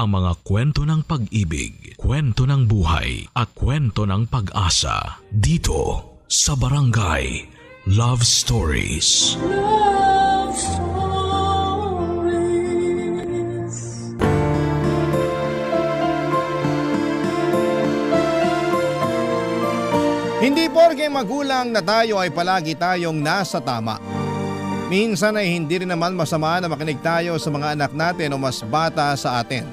ang mga kwento ng pag-ibig, kwento ng buhay at kwento ng pag-asa dito sa Barangay Love Stories. Love Stories. Hindi porke magulang na tayo ay palagi tayong nasa tama. Minsan ay hindi rin naman masama na makinig tayo sa mga anak natin o mas bata sa atin.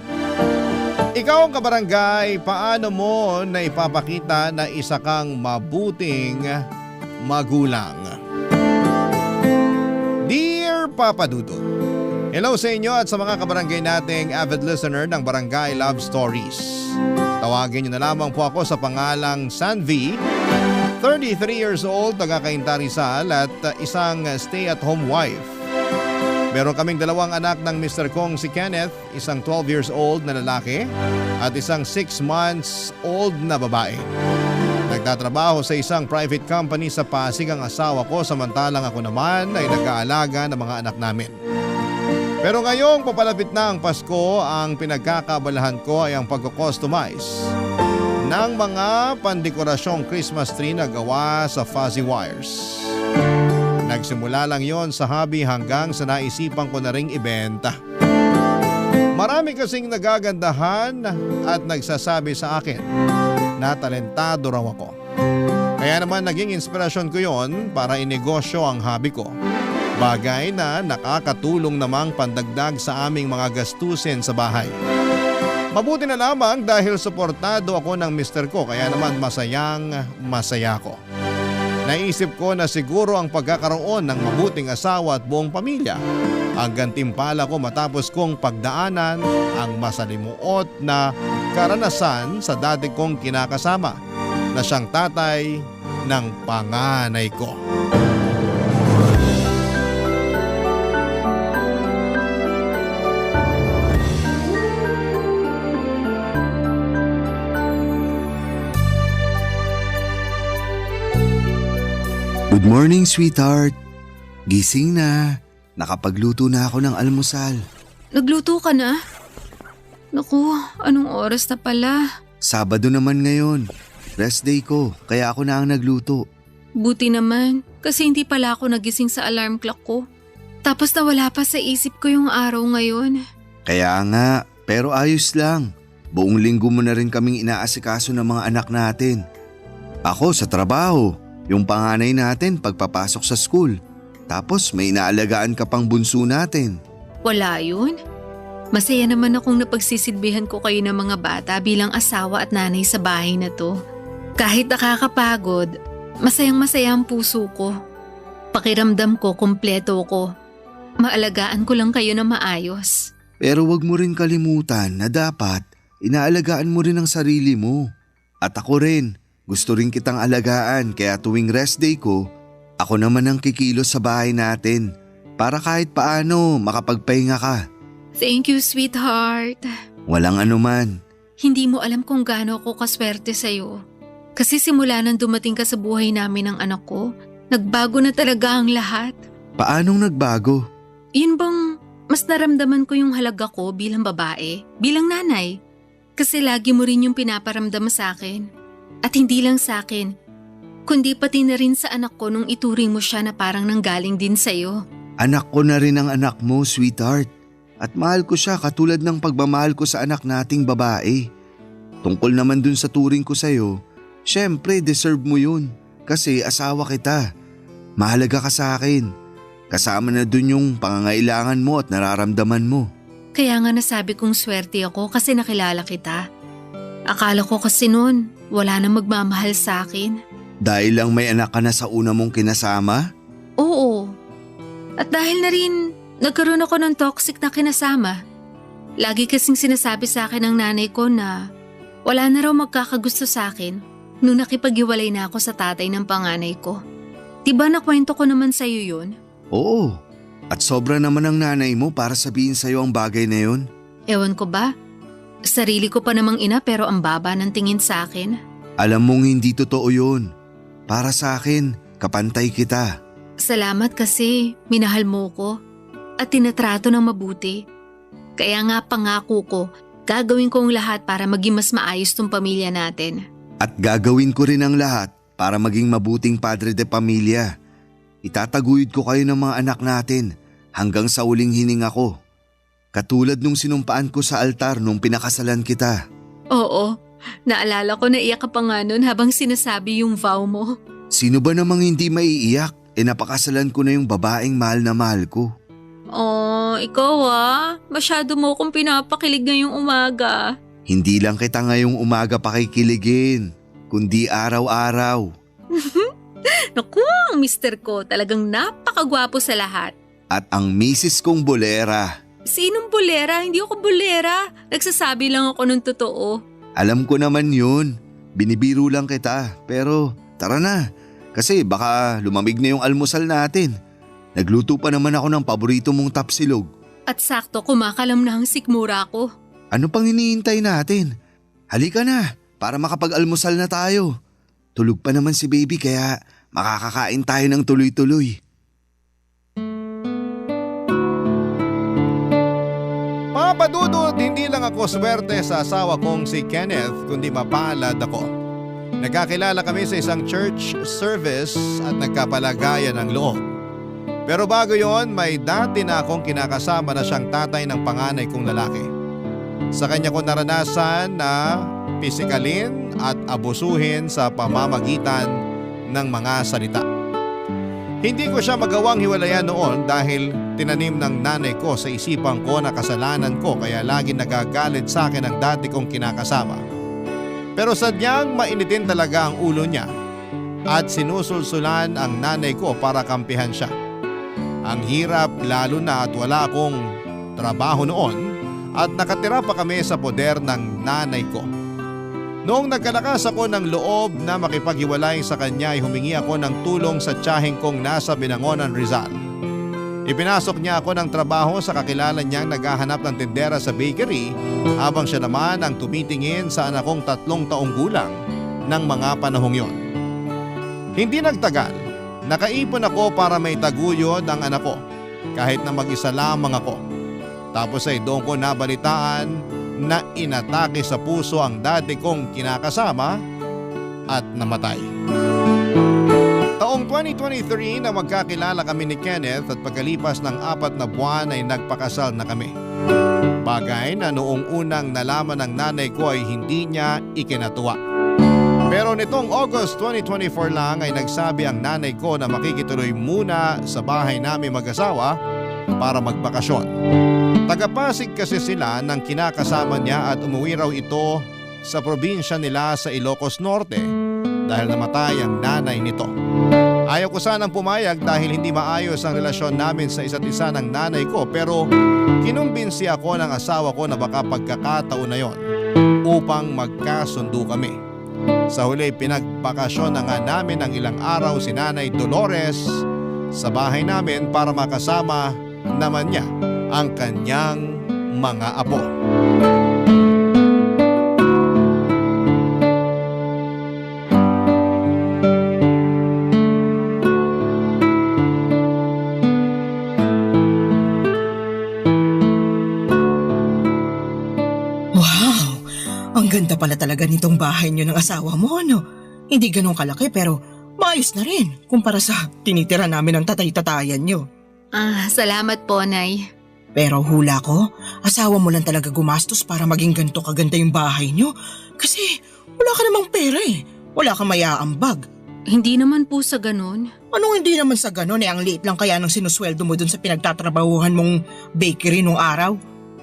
Ikaw ang kabarangay, paano mo na ipapakita na isa kang mabuting magulang? Dear Papa Dudut, hello sa inyo at sa mga kabarangay nating avid listener ng Barangay Love Stories. Tawagin niyo na lamang po ako sa pangalang Sanvi, 33 years old, taga Cainta Rizal at isang stay-at-home wife. Meron kaming dalawang anak ng Mr. Kong si Kenneth, isang 12 years old na lalaki at isang 6 months old na babae. Nagtatrabaho sa isang private company sa Pasig ang asawa ko, samantalang ako naman ay nag-aalaga ng mga anak namin. Pero ngayong papalapit na ang Pasko, ang pinagkakabalahan ko ay ang pagko-customize ng mga pandekораsyong Christmas tree na gawa sa fuzzy wires. Nagsimula lang yon sa hobby hanggang sa naisipan ko na ring ibenta. Marami kasing nagagandahan at nagsasabi sa akin na talentado raw ako. Kaya naman naging inspirasyon ko yon para inegosyo ang hobby ko. Bagay na nakakatulong namang pandagdag sa aming mga gastusin sa bahay. Mabuti na lamang dahil suportado ako ng mister ko, kaya naman masayang masaya ko. Naisip ko na siguro ang pagkakaroon ng mabuting asawa at buong pamilya ang gantimpala ko matapos kong pagdaanan ang masalimuot na karanasan sa dati kong kinakasama na siyang tatay ng panganay ko. Good morning, sweetheart. Gising na. Nakapagluto na ako ng almusal. Nagluto ka na? Naku, anong oras na pala? Sabado naman ngayon. Rest day ko, kaya ako na ang nagluto. Buti naman, kasi hindi pala ako nagising sa alarm clock ko. Tapos nawala pa sa isip ko yung araw ngayon. Kaya nga, pero ayos lang. Buong linggo mo na rin kaming inaasikaso ng mga anak natin. Ako sa trabaho. Yung panganay natin pagpapasok sa school. Tapos may inaalagaan ka pang bunso natin. Wala yun. Masaya naman akong napagsisilbihan ko kayo ng mga bata bilang asawa at nanay sa bahay na to. Kahit nakakapagod, masayang-masaya ang puso ko. Pakiramdam ko, kumpleto ko. Maalagaan ko lang kayo na maayos. Pero wag mo rin kalimutan na dapat inaalagaan mo rin ang sarili mo. At ako rin. Gusto rin kitang alagaan kaya tuwing rest day ko, ako naman ang kikilos sa bahay natin para kahit paano makapagpahinga ka. Thank you, sweetheart. Walang anuman. Hindi mo alam kung gaano ako kaswerte sa'yo. Kasi simula nang dumating ka sa buhay namin ng anak ko, nagbago na talaga ang lahat. Paanong nagbago? Yun bang mas naramdaman ko yung halaga ko bilang babae, bilang nanay. Kasi lagi mo rin yung pinaparamdam sa akin. At hindi lang sa akin, kundi pati na rin sa anak ko nung ituring mo siya na parang nanggaling din sa'yo. Anak ko na rin ang anak mo, sweetheart. At mahal ko siya katulad ng pagmamahal ko sa anak nating babae. Tungkol naman dun sa turing ko sa'yo, syempre deserve mo yun. Kasi asawa kita. Mahalaga ka sa akin. Kasama na dun yung pangangailangan mo at nararamdaman mo. Kaya nga nasabi kong swerte ako kasi nakilala kita. Akala ko kasi noon, wala na magmamahal sa akin. Dahil lang may anak ka na sa una mong kinasama? Oo. At dahil na rin, nagkaroon ako ng toxic na kinasama. Lagi kasing sinasabi sa akin ng nanay ko na wala na raw magkakagusto sa akin nung nakipaghiwalay na ako sa tatay ng panganay ko. Diba nakwento ko naman sa'yo yun? Oo. At sobra naman ang nanay mo para sabihin sa'yo ang bagay na yun. Ewan ko ba? Sarili ko pa namang ina pero ang baba ng tingin sa akin. Alam mong hindi totoo yun. Para sa akin, kapantay kita. Salamat kasi minahal mo ko at tinatrato ng mabuti. Kaya nga pangako ko, Gagawin ko ang lahat para maging mas maayos tong pamilya natin. At gagawin ko rin ang lahat para maging mabuting padre de pamilya. Itataguyod ko kayo ng mga anak natin hanggang sa uling hininga ko. Katulad nung sinumpaan ko sa altar nung pinakasalan kita. Oo, naalala ko na iyak ka pa nga nun habang sinasabi yung vow mo. Sino ba namang hindi maiiyak? Napakasalan ko na yung babaeng mahal na mahal ko. Oh, ikaw masyado mo akong pinapakilig ngayong umaga. Hindi lang kita ngayong umaga pakikiligin, kundi araw-araw. Naku, ang mister ko talagang napakagwapo sa lahat. At ang misis kong bolera. Sinong bolera? Hindi ako bolera. Nagsasabi lang ako ng totoo. Alam ko naman yun. Binibiro lang kita. Pero tara na. Kasi baka lumamig na yung almusal natin. Nagluto pa naman ako ng paborito mong tapsilog. At sakto kumakalam na ang sikmura ko. Ano pang hinihintay natin? Halika na para makapag-almusal na tayo. Tulog pa naman si baby kaya makakakain tayo ng tuloy-tuloy. Mga padudod, hindi lang ako swerte sa asawa kong si Kenneth kundi mapalad ako. Nagkakilala kami sa isang church service at nagkapalagayan ng loob. Pero bago yon, may dati na akong kinakasama na siyang tatay ng panganay kong lalaki. Sa kanya ko naranasan na pisikalin at abusuhin sa pamamagitan ng mga salita. Hindi ko siya magawang hiwalayan noon dahil tinanim ng nanay ko sa isipan ko na kasalanan ko kaya laging nagagalit sa akin ang dati kong kinakasama. Pero sadyang mainitin talaga ang ulo niya at sinusulsulan ang nanay ko para kampihan siya. Ang hirap lalo na at wala akong trabaho noon at nakatira pa kami sa poder ng nanay ko. Noong nagkalakas ako ng loob na makipaghiwalay sa kanya ay humingi ako ng tulong sa tiyaheng kong nasa Binangonan, Rizal. Ipinasok niya ako ng trabaho sa kakilala niyang naghahanap ng tindera sa bakery habang siya naman ang tumitingin sa anak kong 3 taong gulang ng mga panahong yon. Hindi nagtagal, nakaipon ako para may taguyod ang anak ko kahit na mag-isa lamang ako. Tapos ay doon ko nabalitaan na inatake sa puso ang dati kong kinakasama at namatay. Taong 2023 na magkakilala kami ni Kenneth at pagkalipas ng 4 na buwan ay nagpakasal na kami. Bagay na noong unang nalaman ng nanay ko ay hindi niya ikinatuwa. Pero nitong August 2024 lang ay nagsabi ang nanay ko na makikituloy muna sa bahay namin mag-asawa para magbakasyon. Taga-Pasig kasi sila ng kinakasama niya at umuwi raw ito sa probinsya nila sa Ilocos Norte dahil namatay ang nanay nito. Ayaw ko sanang pumayag dahil hindi maayos ang relasyon namin sa isa't isa ng nanay ko pero kinumbinsi ako ng asawa ko na baka pagkakataon na yon upang magkasundo kami. Sa huli pinagbakasyon na nga namin ng ilang araw si Nanay Dolores sa bahay namin para makasama naman niya ang kanyang mga apo. Wow! Ang ganda pala talaga nitong bahay niyo ng asawa mo, ano? Hindi ganun kalaki pero maayos na rin kumpara sa tinitira namin ng tatay-tatayan niyo. Salamat po, Nay. Pero hula ko, asawa mo lang talaga gumastos para maging ganito kaganda yung bahay niyo. Kasi wala ka namang pera eh. Wala kang mayaambag. Hindi naman po sa ganun. Anong hindi naman sa ganun ang liit lang kaya ng sinusweldo mo dun sa pinagtatrabahuhan mong bakery nung araw?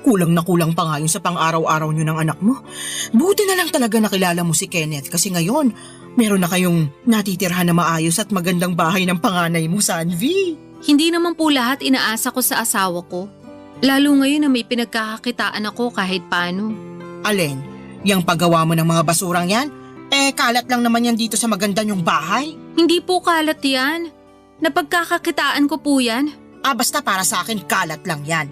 Kulang na kulang pa nga yun sa pang-araw-araw niyo ng anak mo. Buti na lang talaga nakilala mo si Kenneth kasi ngayon meron na kayong natitirhan na maayos at magandang bahay ng panganay mo, Sanvi. Hindi naman po lahat inaasa ko sa asawa ko. Lalo ngayon na may pinagkakakitaan ako kahit paano. Alin? Yung paggawa mo ng mga basurang yan? Kalat lang naman yan dito sa maganda niyong bahay. Hindi po kalat yan. Napagkakakitaan ko po yan. Basta para sa akin kalat lang yan.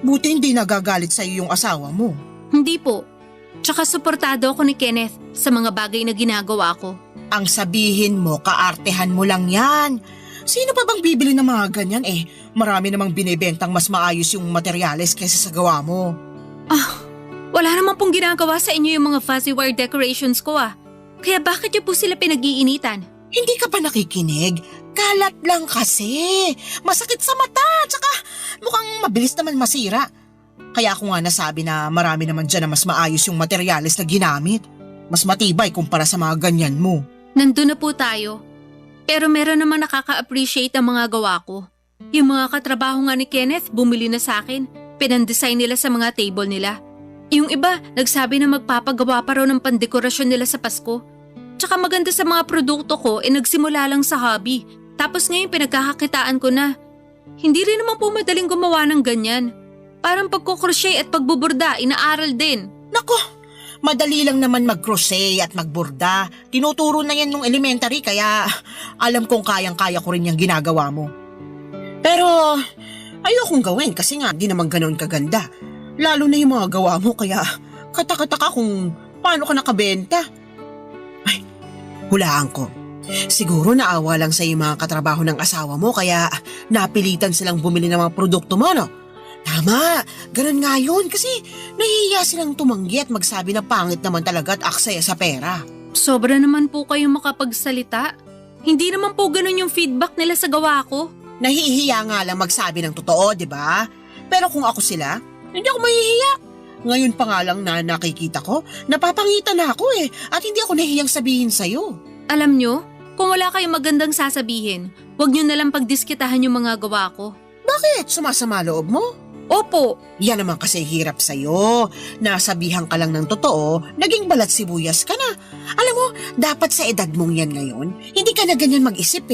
Buti hindi nagagalit sa iyo yung asawa mo. Hindi po. Tsaka suportado ako ni Kenneth sa mga bagay na ginagawa ko. Ang sabihin mo, kaartehan mo lang yan. Sino pa bang bibili ng mga ganyan marami namang binibentang mas maayos yung materyales kaysa sa gawa mo. Wala naman pong ginagawa sa inyo yung mga fuzzy wire decorations ko ah. Kaya bakit niyo po sila pinag-iinitan? Hindi ka ba nakikinig? Kalat lang kasi. Masakit sa mata, tsaka mukhang mabilis naman masira. Kaya ako nga nasabi na marami naman dyan na mas maayos yung materyales na ginamit. Mas matibay kumpara sa mga ganyan mo. Nandun na po tayo. Pero meron naman nakaka-appreciate ang mga gawa ko. Yung mga katrabaho nga ni Kenneth bumili na sa akin. Pinandesign nila sa mga table nila. Yung iba, nagsabi na magpapagawa pa raw ng pandekorasyon nila sa Pasko. Tsaka maganda sa mga produkto ko, nagsimula lang sa hobby. Tapos ngayon pinagkakakitaan ko na. Hindi rin naman po madaling gumawa ng ganyan. Parang pagkukrochet at pagbuburda, inaaral din. Nako, madali lang naman mag-crochet at magborda. Tinuturo na yan nung elementary kaya alam kong kayang-kaya ko rin yung ginagawa mo. Pero ayokong gawin kasi nga di naman ganoon kaganda. Lalo na yung mga gawa mo kaya katakataka kung paano ka nakabenta. Ay, hulaan ko. Siguro naawa lang sa yung mga katrabaho ng asawa mo kaya napilitan silang bumili ng mga produkto mo, no? Tama, ganun nga yun kasi nahihiya silang tumanggi at magsabi na pangit naman talaga at aksaya sa pera. Sobra naman po kayong makapagsalita. Hindi naman po ganun yung feedback nila sa gawa ko. Nahihiya nga lang magsabi ng totoo, di ba? Pero kung ako sila, hindi ako mahihiya. Ngayon pa nga lang na nakikita ko, napapangitan na ako at hindi ako nahihiyang sabihin sa'yo. Alam nyo, kung wala kayong magandang sasabihin, huwag nyo nalang pagdiskitahan yung mga gawa ko. Bakit? Sumasama loob mo? Opo. Yan naman kasi hirap sa'yo. Nasabihan ka lang ng totoo, naging balat sibuyas ka na. Alam mo, dapat sa edad mong yan ngayon, hindi ka na ganyan mag-isip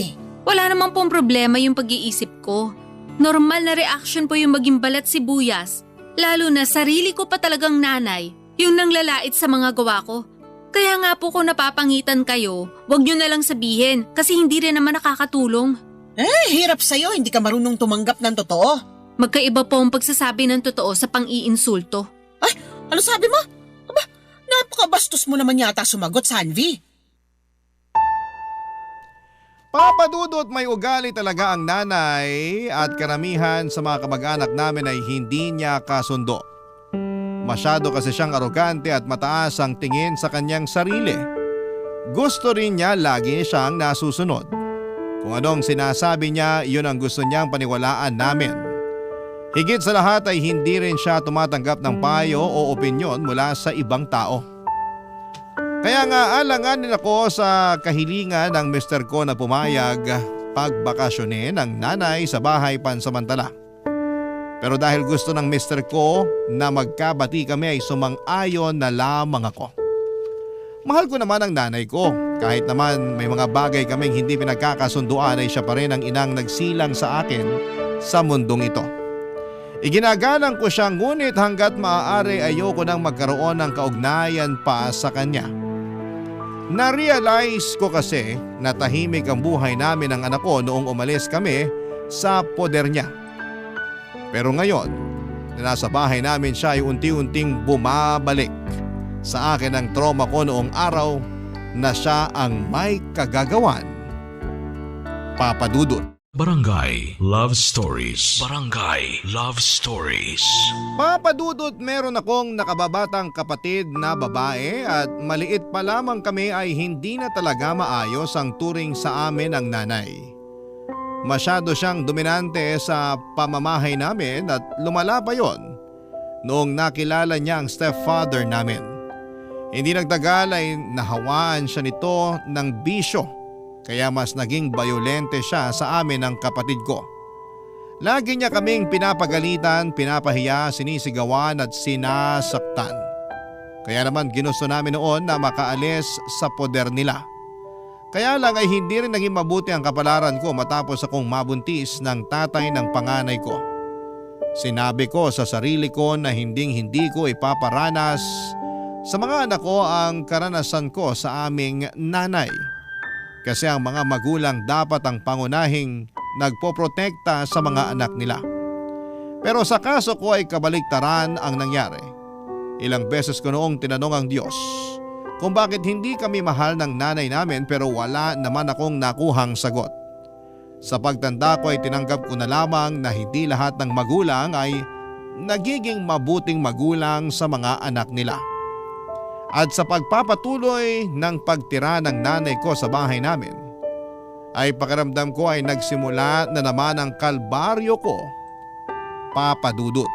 Wala namang pong problema yung pag-iisip ko. Normal na reaction po yung maging balat sibuyas. Lalo na sarili ko pa talagang nanay, yung nanglalait sa mga gawa ko. Kaya nga po kung napapangitan kayo, wag nyo na lang sabihin kasi hindi rin naman nakakatulong. Hirap sa'yo, hindi ka marunong tumanggap ng totoo. Magkaiba po ang pagsasabi ng totoo sa pang-iinsulto. Ay, ano sabi mo? Aba, napakabastos mo naman yata sumagot, Sanvi. Papa Dudut, may ugali talaga ang nanay at karamihan sa mga kamag-anak namin ay hindi niya kasundo. Masyado kasi siyang arogante at mataas ang tingin sa kanyang sarili. Gusto rin niya lagi siyang nasusunod. Kung anong sinasabi niya, yun ang gusto niyang paniwalaan namin. Higit sa lahat ay hindi rin siya tumatanggap ng payo o opinyon mula sa ibang tao. Kaya nga alanganin ako sa kahilingan ng mister ko na pumayag pagbakasyonin ng nanay sa bahay pansamantala. Pero dahil gusto ng mister ko na magkabati kami ay sumang-ayon na lamang ako. Mahal ko naman ang nanay ko. Kahit naman may mga bagay kaming hindi pinagkakasunduan ay siya pa rin ang inang nagsilang sa akin sa mundong ito. Iginagalang ko siya ngunit hanggat maaari ayoko nang magkaroon ng kaugnayan pa sa kanya. Na-realize ko kasi na tahimik ang buhay namin ng anak ko noong umalis kami sa poder niya. Pero ngayon, na nasa bahay namin siya ay unti-unting bumabalik sa akin ang trauma ko noong araw na siya ang may kagagawan. Papa Dudut. Barangay Love Stories. Barangay Love Stories. Papa Dudut, meron akong nakababatang kapatid na babae at maliit pa lamang kami ay hindi na talaga maayos ang turing sa amin ng nanay. Masyado siyang dominante sa pamamahay namin at lumala pa yon noong nakilala niya ang stepfather namin. Hindi nagtagal ay nahawaan siya nito ng bisyo. Kaya mas naging bayolente siya sa amin ng kapatid ko. Lagi niya kaming pinapagalitan, pinapahiya, sinisigawan at sinasaktan. Kaya naman ginusto namin noon na makaalis sa poder nila. Kaya lang ay hindi rin naging mabuti ang kapalaran ko matapos akong mabuntis ng tatay ng panganay ko. Sinabi ko sa sarili ko na hindi ko ipaparanas sa mga anak ko ang karanasan ko sa aming nanay. Kasi ang mga magulang dapat ang pangunahing nagpoprotekta sa mga anak nila. Pero sa kaso ko ay kabaligtaran ang nangyari. Ilang beses ko noong tinanong ang Diyos kung bakit hindi kami mahal ng nanay namin pero wala naman akong nakuhang sagot. Sa pagtanda ko ay tinanggap ko na lamang na hindi lahat ng magulang ay nagiging mabuting magulang sa mga anak nila. At sa pagpapatuloy ng pagtira ng nanay ko sa bahay namin, ay pakiramdam ko ay nagsimula na naman ang kalbaryo ko, Papa Dudut.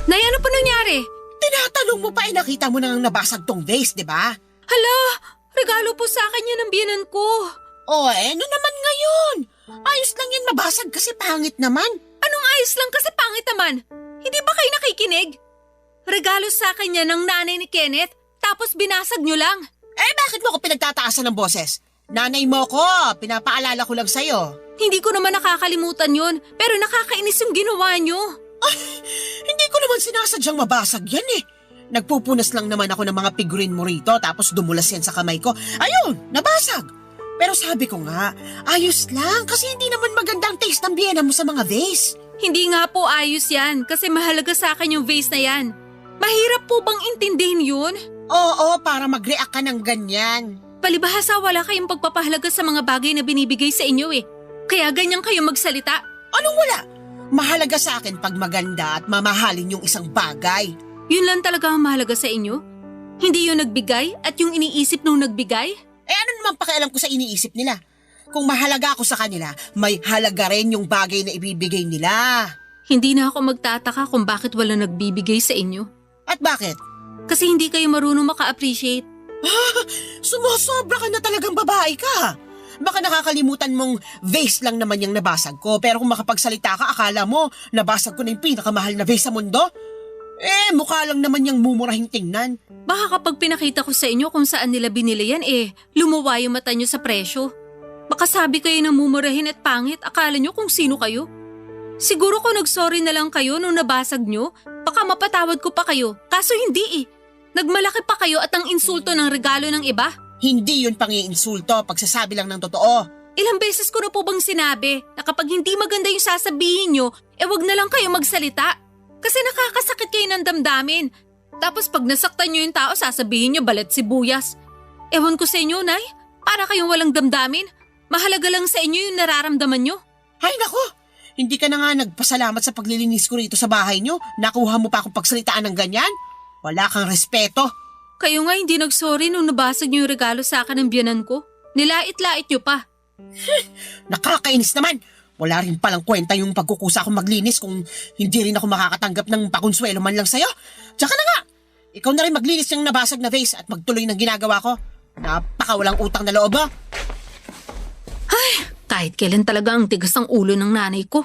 Nay, ano pa nangyari? Tinatanong mo pa nakita mo nang nabasag tong vase, di ba? Hala, regalo po sa akin yan ng biyenan ko. Ano naman ngayon? Ayos lang yan mabasag kasi pangit naman. Anong ayos lang kasi pangit naman? Hindi ba kayo nakikinig? Regalo sa akin yan ng nanay ni Kenneth, tapos binasag nyo lang. Bakit mo ko pinagtataasan ng boses? Nanay mo ko, pinapaalala ko lang sa'yo. Hindi ko naman nakakalimutan yun, pero nakakainis yung ginawa nyo. Hindi ko naman sinasadyang mabasag yan eh. Nagpupunas lang naman ako ng mga figurine mo rito tapos dumulas yan sa kamay ko. Ayun, nabasag. Pero sabi ko nga, ayos lang kasi hindi naman magandang taste ng biyena mo sa mga vase. Hindi nga po ayos yan kasi mahalaga sa akin yung vase na yan. Mahirap po bang intindihin yun? Oo, para mag-react ka ng ganyan. Palibhasa wala kayong pagpapahalaga sa mga bagay na binibigay sa inyo eh. Kaya ganyan kayo magsalita. Anong wala? Mahalaga sa akin pag maganda at mamahalin yung isang bagay. Yun lang talaga ang mahalaga sa inyo? Hindi yung nagbigay at yung iniisip nung nagbigay? Ano naman pakialam ko sa iniisip nila? Kung mahalaga ako sa kanila, may halaga rin yung bagay na ibibigay nila. Hindi na ako magtataka kung bakit wala nagbibigay sa inyo. At bakit? Kasi hindi kayo marunong maka-appreciate. Sumusobra ka na talagang babae ka. Baka nakakalimutan mong vase lang naman yung nabasag ko, pero kung makapagsalita ka, akala mo nabasag ko na yung pinakamahal na vase sa mundo? Mukha lang naman yung mumurahing tingnan. Baka kapag pinakita ko sa inyo kung saan nila binili yan lumuwa yung mata nyo sa presyo. Baka sabi kayo ng mumurahin at pangit, akala nyo kung sino kayo. Siguro kung nagsorry na lang kayo nung nabasag nyo, baka mapatawad ko pa kayo. Kaso hindi Nagmalaki pa kayo at ang insulto ng regalo ng iba. Hindi yun pang-iinsulto, pagsasabi lang ng totoo. Ilang beses ko na po bang sinabi na kapag hindi maganda yung sasabihin nyo, wag na lang kayo magsalita. Kasi nakakasakit kayo ng damdamin. Tapos pag nasaktan nyo yung tao, sasabihin nyo balat sibuyas. Ewan ko sa inyo, Nay. Para kayong walang damdamin. Mahalaga lang sa inyo yung nararamdaman nyo. Ay nako, hindi ka na nga nagpasalamat sa paglilinis ko rito sa bahay nyo. Nakuha mo pa akong pagsalitaan ng ganyan? Wala kang respeto. Kayo nga hindi nagsorry nung nabasag nyo yung regalo sa akin ng biyanan ko. Nilait-lait nyo pa. Nakakainis naman. Wala rin palang kwenta yung pagkukusa akong maglinis kung hindi rin ako makakatanggap ng pakonsuelo man lang sa'yo. Tsaka na nga, ikaw na rin maglinis ng nabasag na vase at magtuloy ng ginagawa ko. Napakawalang utang na loob, Ay, kahit kailan talaga ang tigas ng ulo ng nanay ko.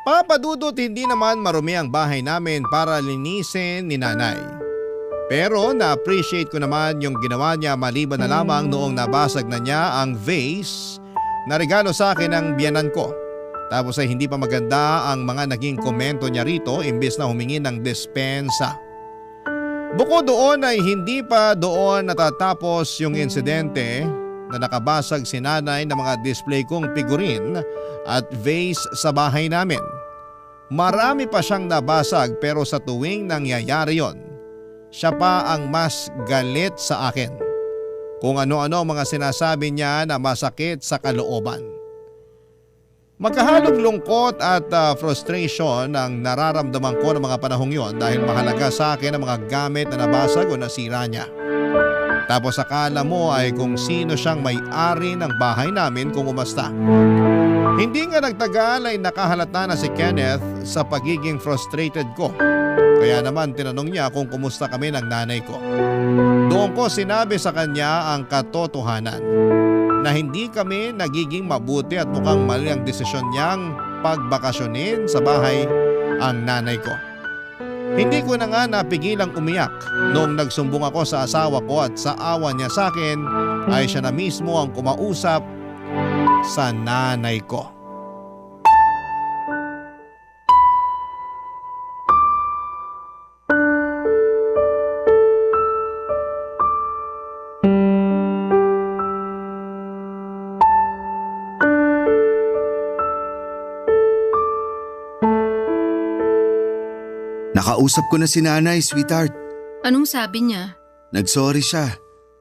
Papa Dudut, hindi naman marumi ang bahay namin para linisin ni nanay. Pero na-appreciate ko naman yung ginawa niya maliban na lamang noong nabasag na niya ang vase na regalo sa akin ng biyanan ko. Tapos ay hindi pa maganda ang mga naging komento niya rito imbes na humingi ng dispensa. Bukod doon ay hindi pa doon natatapos yung insidente na nakabasag si nanay ng mga display kong figurine at vase sa bahay namin. Marami pa siyang nabasag pero sa tuwing nangyayari yon, siya pa ang mas galit sa akin. Kung ano-ano mga sinasabi niya na masakit sa kalooban. Magkahalong lungkot at frustration ang nararamdaman ko ng mga panahong yon dahil mahalaga sa akin ang mga gamit na nabasag o nasira niya. Tapos akala mo ay kung sino siyang may-ari ng bahay namin kung umasta. Hindi nga nagtagal ay nakahalata na si Kenneth sa pagiging frustrated ko. Kaya naman tinanong niya kung kumusta kami ng nanay ko. Doon ko sinabi sa kanya ang katotohanan na hindi kami nagiging mabuti at mukhang mali ang desisyon niyang pagbakasyonin sa bahay ang nanay ko. Hindi ko na nga napigilang umiyak noong nagsumbong ako sa asawa ko at sa awa niya sa akin ay siya na mismo ang kumausap sa nanay ko. Nakausap ko na si nanay, sweetheart. Anong sabi niya? Nagsorry siya.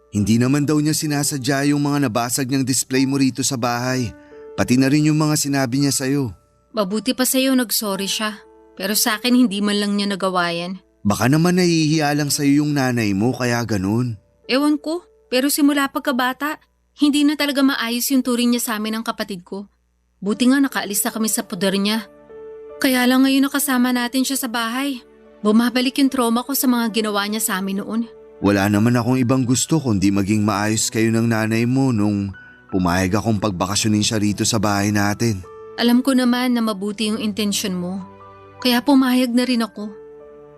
Hindi naman daw niya sinasadya yung mga nabasag niyang display mo rito sa bahay. Pati na rin yung mga sinabi niya sa'yo. Mabuti pa sa'yo nagsorry siya. Pero sa akin hindi man lang niya nagawa yan. Baka naman nahihiya lang sa'yo yung nanay mo kaya ganun. Ewan ko, pero simula pagkabata, hindi na talaga maayos yung turing niya sa amin ng kapatid ko. Buti nga nakaalis na kami sa poder niya. Kaya lang ngayon nakasama natin siya sa bahay. Bumabalik yung trauma ko sa mga ginawa niya sa amin noon. Wala naman akong ibang gusto kundi maging maayos kayo ng nanay mo nung pumayag akong pagbakasyonin siya rito sa bahay natin. Alam ko naman na mabuti yung intensyon mo. Kaya pumayag na rin ako.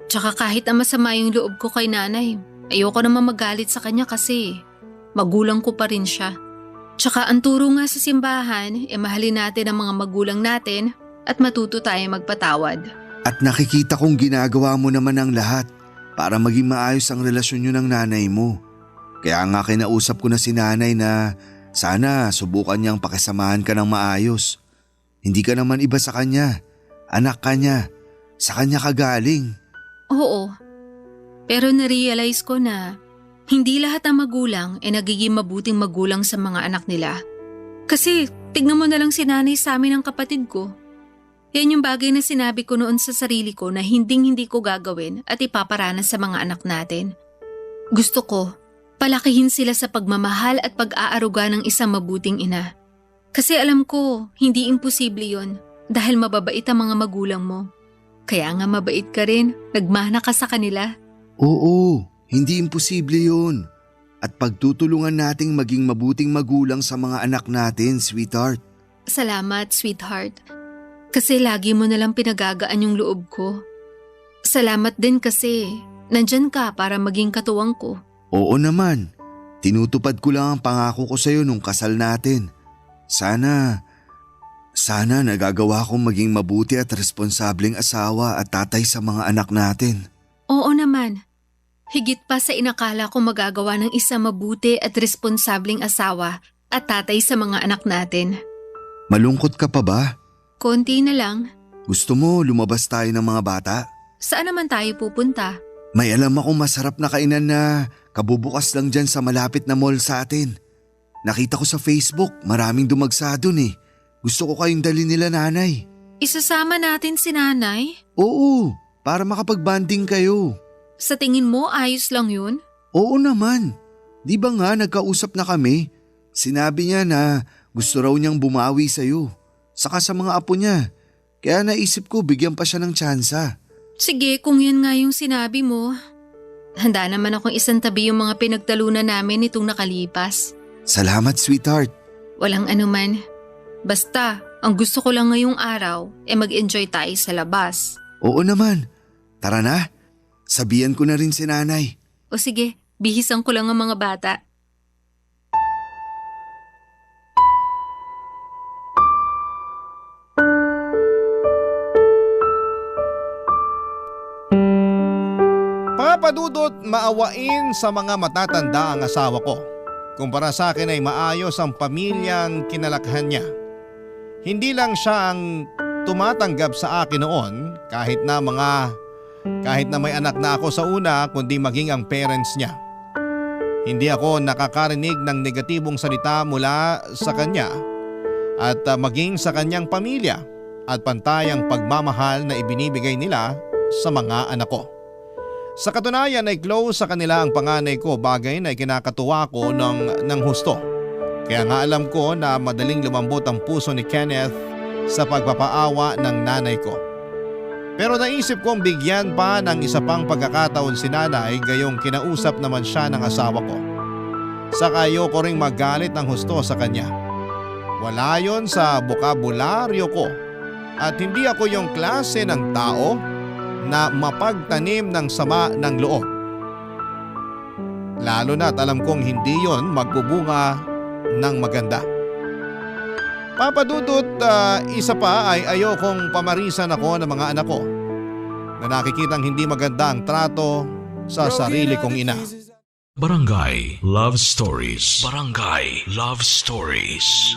Tsaka kahit na masama yung loob ko kay nanay, ayoko naman magalit sa kanya kasi magulang ko pa rin siya. Tsaka ang turo nga sa simbahan, mahalin natin ang mga magulang natin at matuto tayo magpatawad. At nakikita kong ginagawa mo naman ang lahat para maging maayos ang relasyon niyo ng nanay mo. Kaya nga kinausap ko na si nanay na sana subukan niyang pakisamahan ka ng maayos. Hindi ka naman iba sa kanya. Anak ka niya. Sa kanya ka galing. Oo. Pero narealize ko na hindi lahat ng magulang ay nagiging mabuting magulang sa mga anak nila. Kasi tignan mo na lang si nanay sa amin ng kapatid ko. Yan yung bagay na sinabi ko noon sa sarili ko na hindi ko gagawin at ipaparanas sa mga anak natin. Gusto ko, palakihin sila sa pagmamahal at pag-aaruga ng isang mabuting ina. Kasi alam ko, hindi imposible yon dahil mababait ang mga magulang mo. Kaya nga mabait ka rin, nagmana ka sa kanila. Oo, hindi imposible yun. At pagtutulungan nating maging mabuting magulang sa mga anak natin, sweetheart. Salamat, sweetheart. Kasi lagi mo nalang pinagagaan yung loob ko. Salamat din kasi nandyan ka para maging katuwang ko. Oo naman. Tinutupad ko lang ang pangako ko sa'yo nung kasal natin. Sana nagagawa kong maging mabuti at responsableng asawa at tatay sa mga anak natin. Oo naman. Higit pa sa inakala ko magagawa ng isang mabuti at responsableng asawa at tatay sa mga anak natin. Malungkot ka pa ba? Konti na lang. Gusto mo lumabas tayo ng mga bata? Saan naman tayo pupunta? May alam akong masarap na kainan na kabubukas lang dyan sa malapit na mall sa atin. Nakita ko sa Facebook, maraming dumagsa dun eh. Gusto ko kayong dali nila nanay. Isasama natin si nanay? Oo, para makapag-banding kayo. Sa tingin mo ayos lang yun? Oo naman. Di ba nga nagkausap na kami? Sinabi niya na gusto raw niyang bumawi sa'yo. Saka sa mga apo niya. Kaya naisip ko bigyan pa siya ng tsansa. Sige, kung yan nga yung sinabi mo. Handa naman akong isang tabi yung mga pinagtalunan namin itong nakalipas. Salamat, sweetheart. Walang anuman. Basta, ang gusto ko lang ngayong araw mag-enjoy tayo sa labas. Oo naman. Tara na. Sabihan ko na rin si nanay. O sige, bihisan ko lang ang mga bata. Papadudot maawain sa mga matatanda ang asawa ko. Kumpara sa akin ay maayos ang pamilyang kinalakhan niya. Hindi lang siya ang tumatanggap sa akin noon kahit na may anak na ako sa una kundi maging ang parents niya. Hindi ako nakakarinig ng negatibong salita mula sa kanya at maging sa kanyang pamilya at pantayang pagmamahal na ibinibigay nila sa mga anak ko. Sa katunayan ay close sa kanila ang panganay ko, bagay na kinakatuwa ko ng husto. Kaya nga alam ko na madaling lumambot ang puso ni Kenneth sa pagpapaawa ng nanay ko. Pero naisip kong bigyan pa ng isa pang pagkakataon si nanay gayong kinausap naman siya ng asawa ko. Saka ayoko ring magalit ng husto sa kanya. Wala yon sa bokabularyo ko at hindi ako yung klase ng tao na mapagtanim ng sama ng loob. Lalo na't alam kong hindi yon magbubunga ng maganda. Papadudot, isa pa ay ayokong pamarisan ako ng mga anak ko na nakikitang hindi maganda ang trato sa sarili kong ina. Barangay Love Stories. Barangay Love Stories.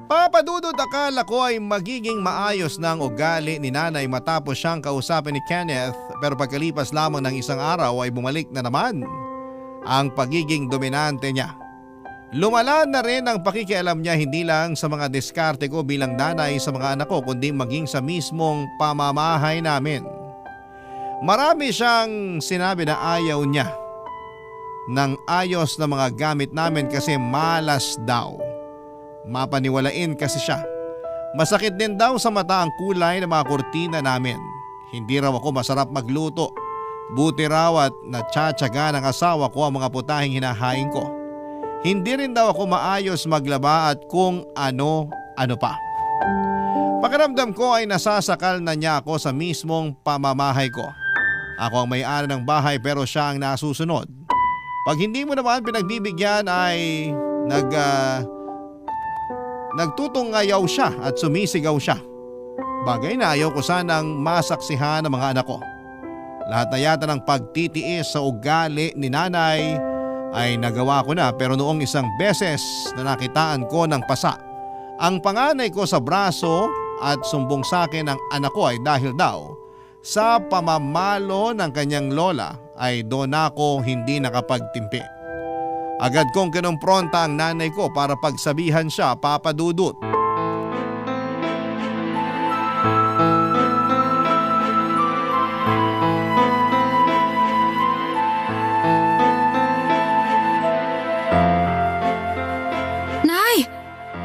Papadudot, akala ko ay magiging maayos na ang ugali ni nanay matapos siyang kausapin ni Kenneth, pero pagkalipas lamang ng isang araw ay bumalik na naman ang pagiging dominante niya. Lumala na rin ang pakikialam niya hindi lang sa mga diskarte ko bilang nanay sa mga anak ko kundi maging sa mismong pamamahay namin. Marami siyang sinabi na ayaw niya ng ayos na mga gamit namin kasi malas daw. Mapaniwalain kasi siya. Masakit din daw sa mata ang kulay ng mga kurtina namin. Hindi raw ako masarap magluto. Buti raw at natsatsaga ng asawa ko ang mga putahing hinahain ko. Hindi rin daw ako maayos maglaba at kung ano pa. Pakiramdam ko ay nasasakal na niya ako sa mismong pamamahay ko. Ako ang may-ari ng bahay pero siya ang nasusunod. Pag hindi mo naman pinagbibigyan ay nagtutungayaw siya at sumisigaw siya. Bagay na ayaw ko sanang masaksihan ng mga anak ko. Lahat na yata ng pagtitiis sa ugali ni nanay ay nagawa ko na, pero noong isang beses na nakitaan ko ng pasa ang panganay ko sa braso at sumbong sa akin ang anak ko ay dahil daw sa pamamalo ng kanyang lola ay doon ako hindi nakapagtimpi. Agad kong kinumpronta ang nanay ko para pagsabihan siya, Papadudot. Nay,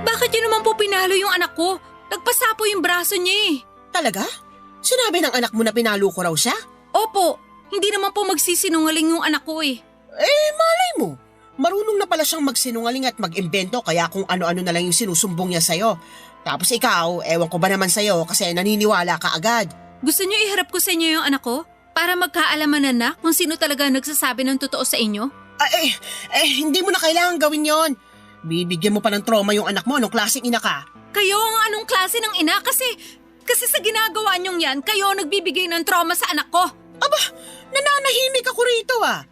bakit yun naman po pinalo yung anak ko? Nagpasa po yung braso niya eh. Talaga? Sinabi ng anak mo na pinalo ko raw siya? Opo, hindi naman po magsisinungaling yung anak ko eh. Malay mo. Marunong na pala siyang magsinungaling at mag-imbento kaya kung ano-ano na lang yung sinusumbong niya sa'yo. Tapos ikaw, ewan ko ba naman sa'yo kasi naniniwala ka agad. Gusto niyo iharap ko sa inyo yung anak ko? Para magkaalaman na kung sino talaga nagsasabi ng totoo sa inyo? Hindi mo na kailangan gawin yon. Bibigyan mo pa ng trauma yung anak mo. Anong klaseng ina ka? Kayo ang anong klase ng ina kasi sa ginagawa niyong yan, kayo nagbibigay ng trauma sa anak ko. Aba, nananahimik ako rito ah.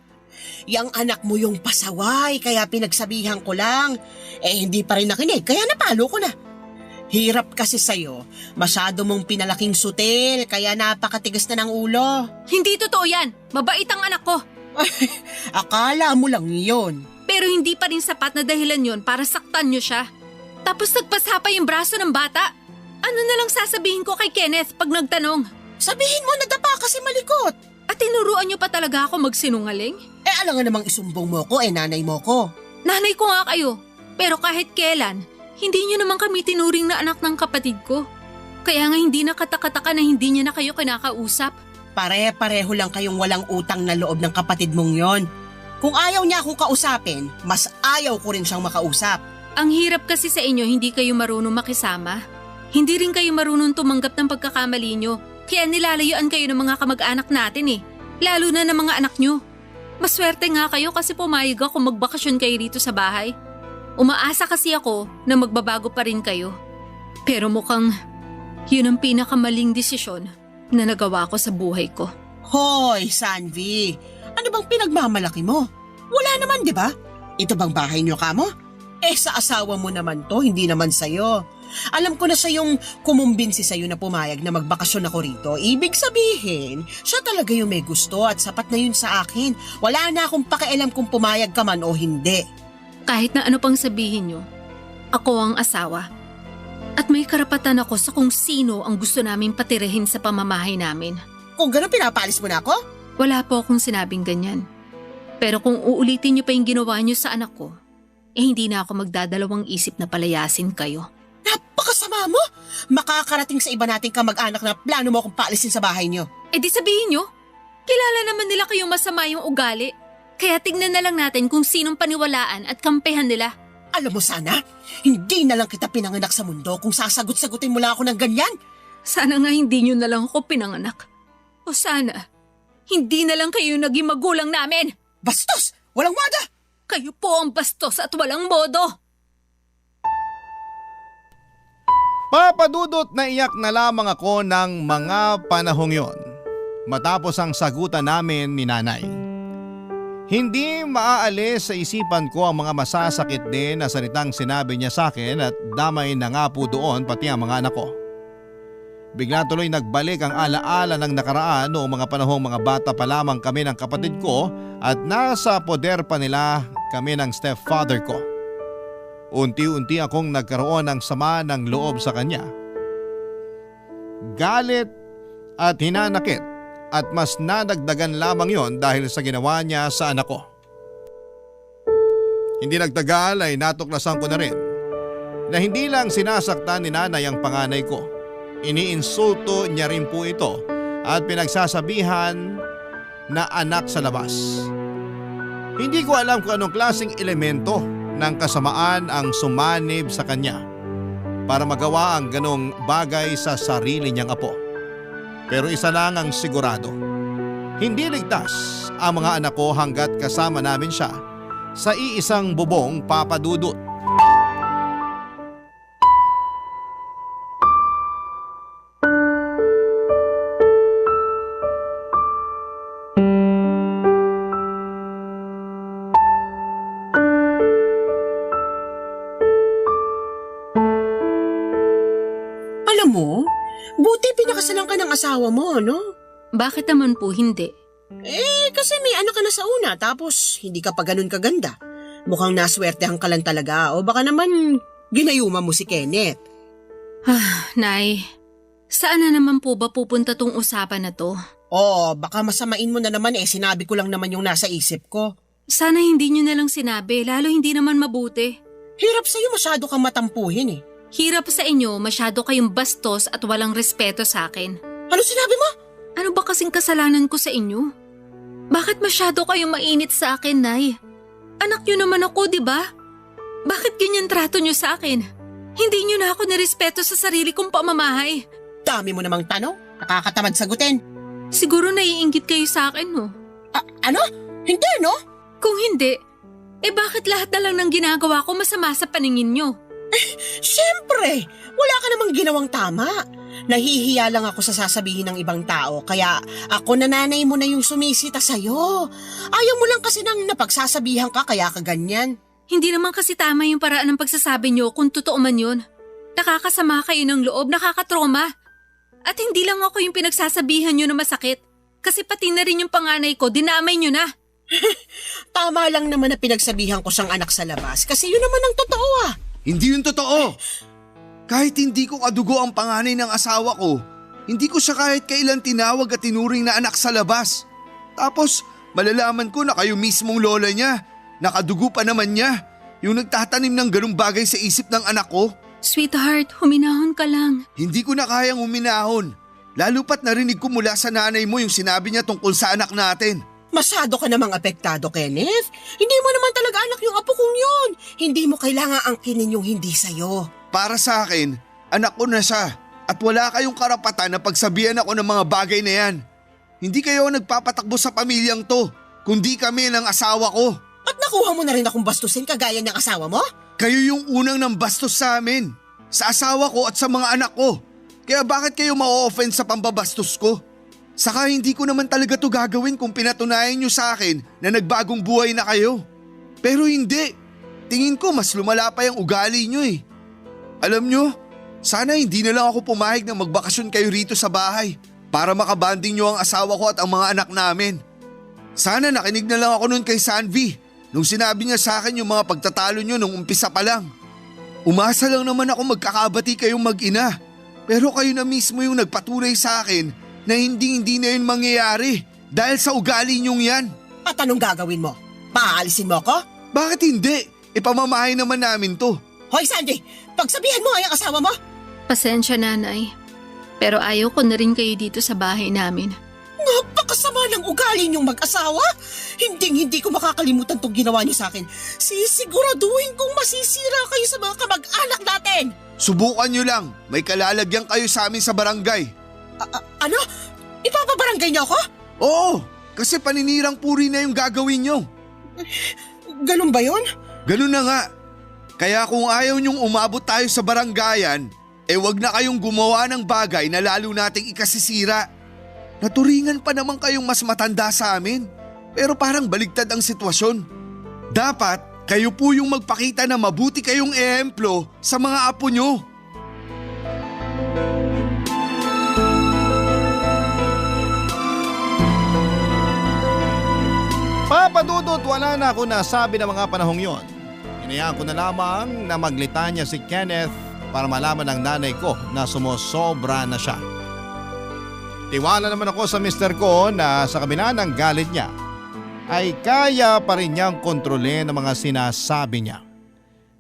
Yang anak mo yung pasaway kaya pinagsabihan ko lang. Hindi pa rin nakinig kaya napalo ko na. Hirap kasi sa'yo. Masyado mong pinalaking sutil kaya napakatigas na ng ulo. Hindi totoo yan. Mabait ang anak ko. Akala mo lang yun. Pero hindi pa rin sapat na dahilan yon para saktan niyo siya. Tapos nagpasa pa yung braso ng bata. Ano na lang sasabihin ko kay Kenneth pag nagtanong? Sabihin mo nadapa kasi malikot. At tinuruan niyo pa talaga ako magsinungaling? Alam nga namang isumbong mo ko nanay mo ko. Nanay ko nga kayo. Pero kahit kailan, hindi niyo naman kami tinuring na anak ng kapatid ko. Kaya nga hindi nakatakataka na hindi niya na kayo kinakausap. Pare-pareho lang kayong walang utang na loob ng kapatid mong yon. Kung ayaw niya akong kausapin, mas ayaw ko rin siyang makausap. Ang hirap kasi sa inyo hindi kayo marunong makisama. Hindi rin kayo marunong tumanggap ng pagkakamali niyo. Kaya nilalayuan kayo ng mga kamag-anak natin eh. Lalo na ng mga anak niyo. Maswerte nga kayo kasi pumayag ako magbakasyon kayo dito sa bahay. Umaasa kasi ako na magbabago pa rin kayo. Pero mukhang yun ang pinakamaling desisyon na nagawa ko sa buhay ko. Hoy, Sanvi! Ano bang pinagmamalaki mo? Wala naman, di ba? Ito bang bahay niyo kamo? Sa asawa mo naman to, hindi naman sa'yo. Alam ko na siya yung kumumbinsi sa'yo na pumayag na magbakasyon ako rito. Ibig sabihin, siya talaga yung may gusto at sapat na yun sa akin. Wala na akong pakialam kung pumayag ka man o hindi. Kahit na ano pang sabihin niyo, ako ang asawa. At may karapatan ako sa kung sino ang gusto naming patirahin sa pamamahay namin. Kung gano'n pinapaalis mo na ako? Wala po akong sinabing ganyan. Pero kung uulitin niyo pa yung ginawa niyo sa anak ko, hindi na ako magdadalawang isip na palayasin kayo. Napakasama mo! Makakarating sa iba nating kamag-anak na plano mo akong paalisin sa bahay niyo. Di sabihin niyo, kilala naman nila kayong masama yung ugali. Kaya tignan na lang natin kung sinong paniwalaan at kampehan nila. Alam mo sana, hindi na lang kita pinanganak sa mundo kung sasagot-sagutin mo lang ako ng ganyan. Sana nga hindi niyo na lang ako pinanganak. O sana, hindi na lang kayo naging magulang namin. Bastos! Walang wada! Kayo po ang bastos at walang modo. Papadudot na iyak na lamang ako ng mga panahong yon matapos ang sagutan namin ni nanay. Hindi maaalis sa isipan ko ang mga masasakit din na salitang sinabi niya sa akin at damay na nga po doon pati ang mga anak ko. Bigla tuloy nagbalik ang alaala ng nakaraan noong mga panahong mga bata pa lamang kami ng kapatid ko at nasa poder pa nila kami ng stepfather ko. Unti-unti akong nagkaroon ng sama ng loob sa kanya. Galit at hinanakit at mas nadagdagan lamang yon dahil sa ginawa niya sa anak ko. Hindi nagtagal ay natuklasan ko na rin na hindi lang sinasaktan ni nanay ang panganay ko. Iniinsulto niya rin po ito at pinagsasabihan na anak sa labas. Hindi ko alam kung anong klaseng elemento ng kasamaan ang sumanib sa kanya para magawa ang ganong bagay sa sarili niyang apo. Pero isa lang ang sigurado, hindi ligtas ang mga anak ko hanggat kasama namin siya sa iisang bubong papadudot. Alam mo, buti pinakasalan ka ng asawa mo, no? Bakit naman po hindi? Kasi may anak ka na sa una tapos hindi ka pa ganun kaganda. Mukhang naswertehan ka lang talaga o baka naman ginayuma mo si Kenneth. Nay, saan na naman po ba pupunta tong usapan na to? Baka masamain mo na naman sinabi ko lang naman yung nasa isip ko. Sana hindi nyo na lang sinabi, lalo hindi naman mabuti. Hirap sa'yo masyado kang matampuhin Hirap sa inyo, masyado kayong bastos at walang respeto sa akin. Ano sinabi mo? Ano ba kasing kasalanan ko sa inyo? Bakit masyado kayong mainit sa akin, Nay? Anak nyo naman ako, di ba? Bakit ganyan trato nyo sa akin? Hindi nyo na ako nirespeto sa sarili kong pamamahay. Dami mo namang tanong, nakakatamad sagutin. Siguro naiinggit kayo sa akin, no? Ano? Hindi, no? Kung hindi, bakit lahat na lang ng ginagawa ko masama sa paningin nyo? Siyempre, wala ka namang ginawang tama. Nahihiya lang ako sa sasabihin ng ibang tao kaya ako na nanay mo na yung sumisita sa'yo. Ayaw mo lang kasi nang napagsasabihan ka kaya ka ganyan. Hindi naman kasi tama yung paraan ng pagsasabi nyo kung totoo man yun. Nakakasama kayo ng loob, nakakatroma. At hindi lang ako yung pinagsasabihan nyo na masakit. Kasi pati na rin yung panganay ko, dinamay nyo na. Tama lang naman na pinagsabihan ko siyang anak sa labas kasi yun naman ang totoo Hindi yun totoo. Kahit hindi ko kadugo ang panganay ng asawa ko, hindi ko siya kahit kailan tinawag at tinuring na anak sa labas. Tapos malalaman ko na kayo mismong lola niya, nakadugo pa naman niya, yung nagtatanim ng ganung bagay sa isip ng anak ko. Sweetheart, huminahon ka lang. Hindi ko na kayang uminahon. Lalo pat narinig ko mula sa nanay mo yung sinabi niya tungkol sa anak natin. Masyado ka namang apektado, Kenneth. Hindi mo naman talaga anak yung apo kong yun. Hindi mo kailangan angkinin yung hindi sa'yo. Para sa akin, anak ko na siya at wala kayong karapatan na pagsabihan ako ng mga bagay na yan. Hindi kayo nagpapatakbo sa pamilyang to, kundi kami ng asawa ko. At nakuha mo na rin akong bastusin kagaya ng asawa mo? Kayo yung unang nang bastos sa amin, sa asawa ko at sa mga anak ko. Kaya bakit kayo ma-offend sa pambabastos ko? Saka hindi ko naman talaga to gagawin kung pinatunayan nyo sa akin na nagbagong buhay na kayo. Pero hindi. Tingin ko mas lumala pa yung ugali nyo Alam nyo, sana hindi na lang ako pumahig na magbakasyon kayo rito sa bahay para makabanding nyo ang asawa ko at ang mga anak namin. Sana nakinig na lang ako nun kay Sanvi nung sinabi niya sa akin yung mga pagtatalo nyo nung umpisa pa lang. Umasa lang naman ako magkakabati kayong mag-ina. Pero kayo na mismo yung nagpatunay sa akin na hindi na yun mangyayari dahil sa ugali niyong yan. At anong gagawin mo? Paaalisin mo ako? Bakit hindi? Ipamamahay naman namin to. Hoy Sandy, pagsabihan mo ang asawa mo. Pasensya, Nanay. Pero ayaw ko na rin kayo dito sa bahay namin. Napakasama ng ugali niyong mag-asawa. Hindi ko makakalimutan tong ginawa niyo sa akin. Sisiguraduhin kong masisira kayo sa mga kamag-anak natin. Subukan niyo lang. May kalalagyan kayo sa amin sa barangay. Ano? Ipapabarangay niyo ako? Oo, kasi paninirang puri na yung gagawin niyo. Ganun ba yun? Ganun na nga. Kaya kung ayaw niyong umabot tayo sa barangayan, wag na kayong gumawa ng bagay na lalo nating ikasisira. Naturingan pa naman kayong mas matanda sa amin. Pero parang baligtad ang sitwasyon. Dapat kayo po yung magpakita na mabuti kayong ehemplo sa mga apo nyo. Papa Dudut, wala na ako nasabi ng mga panahong yon. Inayaan ko na lamang na maglitanya si Kenneth para malaman ng nanay ko na sumosobra na siya. Tiwala naman ako sa mister ko na sa kabila ng galit niya ay kaya pa rin niyang kontrolin ang mga sinasabi niya.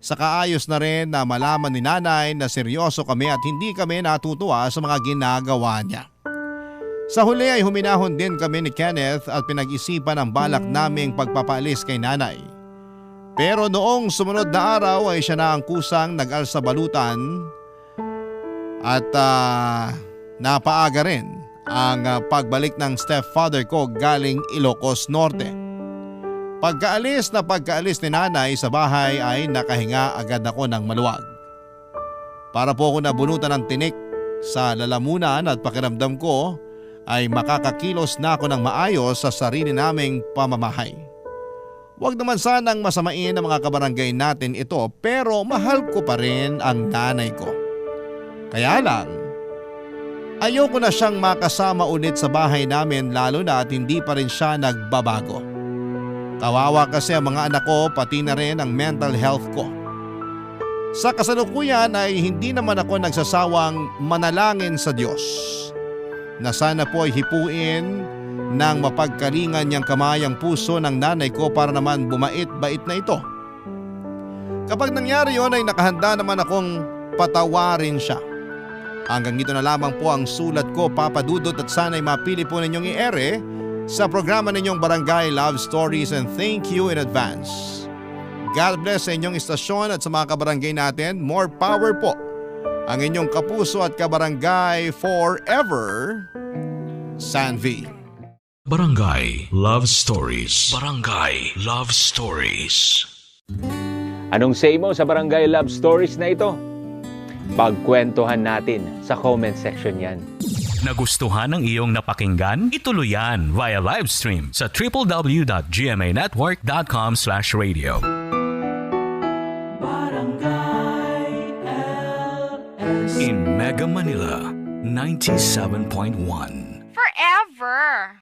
Sa kaayos na rin na malaman ni nanay na seryoso kami at hindi kami natutuwa sa mga ginagawa niya. Sa huli ay huminahon din kami ni Kenneth at pinag-isipan ang balak naming pagpapaalis kay nanay. Pero noong sumunod na araw ay siya na ang kusang nag-alsa balutan at napaaga rin ang pagbalik ng stepfather ko galing Ilocos Norte. Pagkaalis ni nanay sa bahay ay nakahinga agad ako ng maluwag. Para po ako nabunutan ng tinik sa lalamunan at pakiramdam ko ay makakakilos na ako ng maayos sa sarili naming pamamahay. Huwag naman sanang masamain ang mga kabarangay natin ito pero mahal ko pa rin ang nanay ko. Kaya lang, ayoko na siyang makasama ulit sa bahay namin lalo na at hindi pa rin siya nagbabago. Kawawa kasi ang mga anak ko pati na rin ang mental health ko. Sa kasalukuyan ay hindi naman ako nagsasawang manalangin sa Diyos na sana po ay hipuin ng mapagkalingan niyang kamay ang puso ng nanay ko para naman bumait-bait na ito. Kapag nangyari yon ay nakahanda naman akong patawarin siya. Hanggang dito na lamang po ang sulat ko, Papa Dudut, at sana'y mapili po ninyong i-ere sa programa ninyong Barangay Love Stories and thank you in advance. God bless sa inyong istasyon at sa mga kabarangay natin. More power po. Ang inyong kapuso at kabarangay forever, Sanvi. Barangay Love Stories. Barangay Love Stories. Anong say mo sa Barangay Love Stories na ito? Pagkwentuhan natin sa comment section yan. Nagustuhan ng iyong napakinggan? Ituloy yan via live stream sa www.gmanetwork.com/radio. In Mega Manila, 97.1. Forever.